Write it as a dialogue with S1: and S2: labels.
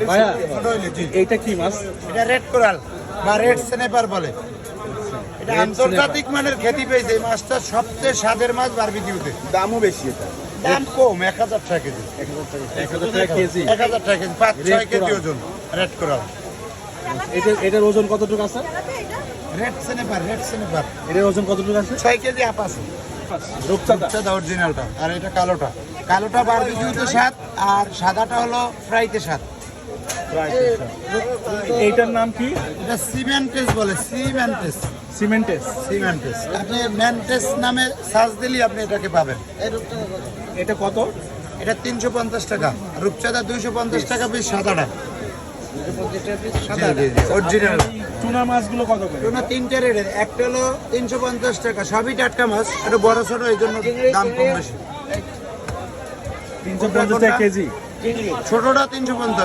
S1: ভাইয়া এইটা কি মাছ?
S2: এটা রেড কোরাল বা রেড স্নেপার বলে। এটা আন্তর্জাতিক মানের খ্যাতি পেয়েছে। এই মাছটা সবচেয়ে স্বাদের মাছ বারবিকিউতে।
S1: দামও বেশি, এটা
S2: দাম কম, 1000 টাকা কেজি।
S1: 1000 টাকা কেজি।
S2: 1000 টাকা কেজি, 5-6 কেজি ওজন রেড কোরাল।
S1: এটার ওজন কতটুকু আছে?
S2: রেড স্নেপার
S1: এটার ওজন কতটুকু আছে?
S2: 6 কেজি আপ আছে।
S1: রূপচাঁদা
S2: অরিজিনালটা, আর এটা কালোটা বারবিকিউতে স্বাদ, আর সাদাটা হলো ফ্রাইতে স্বাদ।
S1: এইটার নাম কি?
S2: এটা সিমেন্টেস বলে। সিমেন্টেস আপনি ম্যান্টেস নামে সার্চ দিলেই আপনি এটাকে পাবেন।
S1: এটা কত?
S2: এটা 350 টাকা, রূপচাঁদা 250 টাকা পিস, সাদাটা অরিজিনাল।
S1: টুনা মাছগুলো কত করে?
S2: টুনা 3টে রেটের, একটা হলো 350 টাকা, সবই টাটকা মাছ, একটু বড় ছোট, এই জন্য দাম কম বেশি।
S1: 350 টাকা কেজি।
S2: ছোটটা 350।